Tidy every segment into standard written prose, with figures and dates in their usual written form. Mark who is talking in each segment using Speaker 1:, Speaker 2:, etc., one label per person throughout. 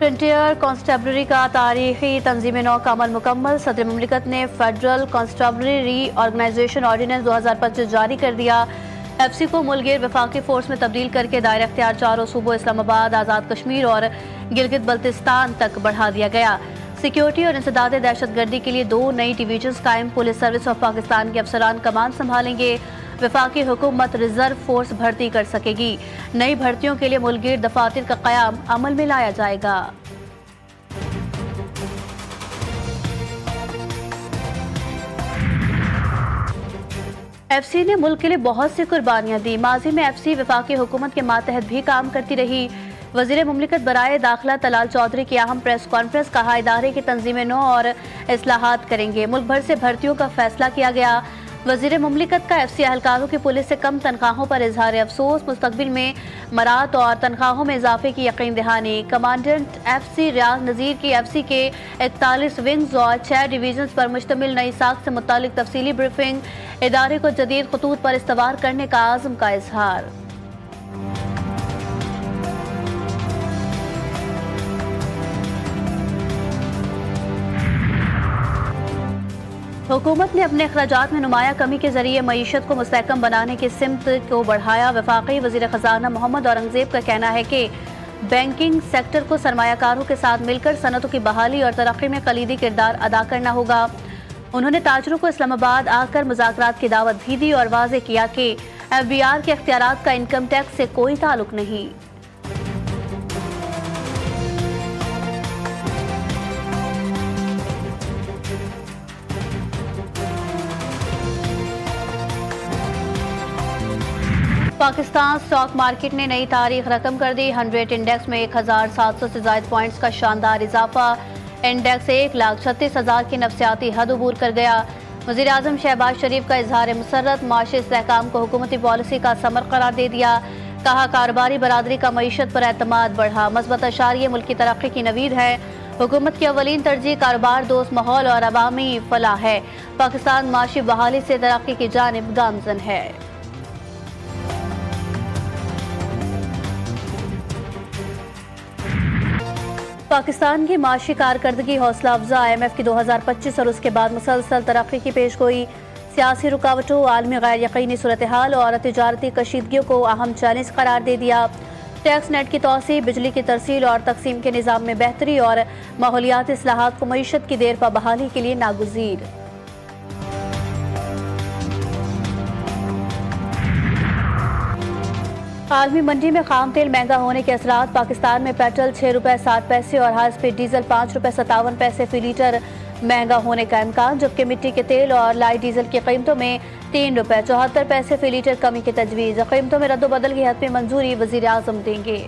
Speaker 1: Frontier constabulary का तारीखी तंजीम नौ का अमल मुकम्मल। सदर मुमलिकत ने फेडरल कॉन्स्टेबलरी री ऑर्गेनाइजेशन ऑर्डिनेंस 2025 जारी कर दिया। एफसी को मुल्क वफाकी फोर्स में तब्दील करके दायरा अख्तियार चारों सूबों इस्लामाबाद, आज़ाद कश्मीर और गिलगित बल्तिस्तान तक बढ़ा दिया गया। सिक्योरिटी और इंसदाद दहशत गर्दी के लिए 2 नई डिवीजन कायम। पुलिस सर्विस ऑफ पाकिस्तान के अफसरान कमान संभालेंगे। वफाकी हुकूमत रिजर्व फोर्स भर्ती कर सकेगी। नई भर्तियों के लिए मुल्क दफातर का क़याम अमल में लाया जाएगा। एफसी ने मुल्क के लिए बहुत सी कुर्बानियां दी। माजी में एफसी वफाकी हुकूमत के मातहत भी काम करती रही। वज़ीर मुमलिकत बराए दाखिला तलाल चौधरी की अहम प्रेस कॉन्फ्रेंस, कहा इदारे की तंजीम नौ और इस्लाहात करेंगे। मुल्क भर से भर्तियों का फैसला किया गया। वज़ीर मुमलिकत का एफसी अहलकारों की पुलिस से कम तनख्वाहों पर इजहार अफसोस। मुस्तकबिल में मरात और तनख्वाहों में इजाफे की यकीन दहानी। कमांडेंट एफसी रियाज नज़ीर की एफसी के 41 विंग्स और 6 डिवीजन पर मुश्तमिल नई साख से मुतालिक तफसीली ब्रीफिंग। इदारे को जदीद खतूत पर इस्तवार करने का आज़म का इजहार। हुकूमत ने अपने अखराजात में नुमाया कमी के जरिए मईशत को मुस्तहकम बनाने की सिमत को बढ़ाया। वफाकी वज़ीर ख़जाना मोहम्मद औरंगज़ेब का कहना है कि बैंकिंग सेक्टर को सरमायाकारों के साथ मिलकर सनतों की बहाली और तरक्की में कलीदी किरदार अदा करना होगा। उन्होंने ताजरों को इस्लामाबाद आकर मुज़ाकरात की दावत भी दी और वाज़ेह किया कि FBR के इख्तियारात का इनकम टैक्स से कोई ताल्लुक नहीं। पाकिस्तान स्टॉक मार्केट ने नई तारीख रकम कर दी। 100 इंडेक्स में 1700 से ज़ायद पॉइंट्स का शानदार इजाफा। इंडेक्स 1,36,000 की नफसियाती हद अबूर कर गया। वज़ीर आज़म शहबाज शरीफ का इजहार मुसर्रत, माशी इस्तेहकाम को हुकूमती पॉलिसी का समर करार दे दिया। कहा कारोबारी बरादरी का मईशत पर एतमाद बढ़ा। मस्बत अशारिये मुल्क की तरक्की की नवीद है। हुकूमत की अवलीन तरजीह कारोबार दोस्त माहौल और अवामी फलाह है। पाकिस्तान माशी बहाली से तरक्की की जानिब गामजन है। पाकिस्तान की माशी कारकर्दगी हौसला अफजा। IMF की 2025 और उसके बाद मुसलसल तरक्की की पेशगोई। सियासी रुकावटों, आलमी गैर यकीनी सूरत हाल और तजारती कशीदगियों को अहम चैलेंज करार दे दिया। टैक्स नेट की तोसी, बिजली की तरसील और तकसीम के निज़ाम में बेहतरी और माहौलियाती इस्लाहात को मईशत की देर पा बहाली के लिए नागुज़ीर। आलमी मंडी में खाम तेल महंगा होने के असरात। पाकिस्तान में पेट्रोल 6 रुपये 60 पैसे और हाई स्पीड डीजल 5 रुपये 57 पैसे फी लीटर महंगा होने का इम्कान, जबकि मिट्टी के तेल और लाइट डीजल की कीमतों में 3 रुपये 74 पैसे फी लीटर कमी की तजवीज़। कीमतों में रद्दोबदल की हतमी मंजूरी वज़ीर आज़म देंगे।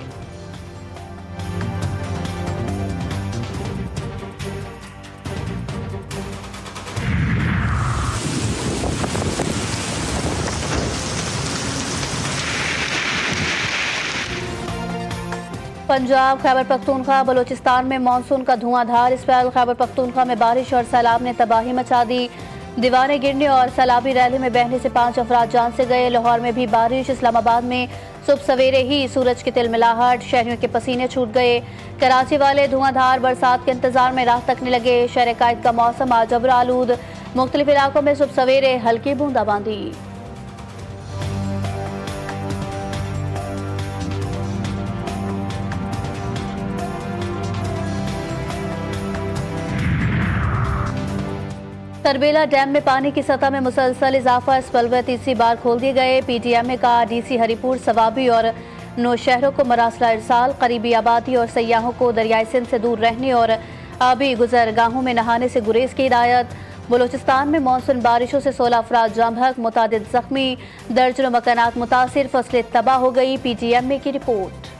Speaker 1: पंजाब, खैबर पख्तूनख्वा, बलोचिस्तान में मानसून का धुआंधार स्पेल। खैबर पख्तूनख्वा में बारिश और सैलाब ने तबाही मचा दी। दीवारें गिरने और सैलाबी रैली में बहने से 5 अफराद जान से गए। लाहौर में भी बारिश। इस्लामाबाद में सुबह सवेरे ही सूरज की तिलमिलाहट, शहरियों के पसीने छूट गए। कराची वाले धुआंधार बरसात के इंतजार में राह तकने लगे। शहर कायद का मौसम आज अब्र आलूद। मुख्तलिफ इलाकों में सुबह सवेरे हल्की बूंदाबांदी। तरबेला डैम में पानी की सतह में मुसलसल इजाफा। स्पलवे तीसरी बार खोल दिए गए। PTMA का DC हरीपुर, सवाबी और 9 शहरों को मरासला इरसाल। करीबी आबादी और सयाहों को दरियाई सिंध से दूर रहने और आबी गुजरगाहों में नहाने से गुरेज की हिदायत। बलोचिस्तान में मानसून बारिशों से 16 अफराद जाम हक, मुतादिद जख्मी, दर्जनों मकानात मुतासिर, फसलें तबाह हो गई। PTMA की रिपोर्ट।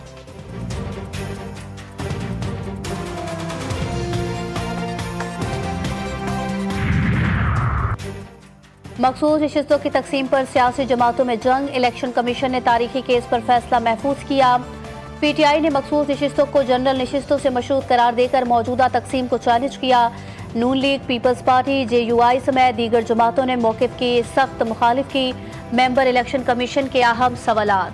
Speaker 1: मखसूस नशिस्तों की तकसीम पर सियासी जमातों में जंग। इलेक्शन कमीशन ने तारीखी केस पर फैसला महफूज किया। PTI ने मखसूस नशिस्तों को जनरल नशिस्तों से मशरूत करार देकर मौजूदा तकसीम को चैलेंज किया। नून लीग, पीपल्स पार्टी, JUI समेत दीगर जमातों ने मौक़िफ़ की सख्त मुखालिफ की। मेंबर इलेक्शन कमीशन के अहम सवालात।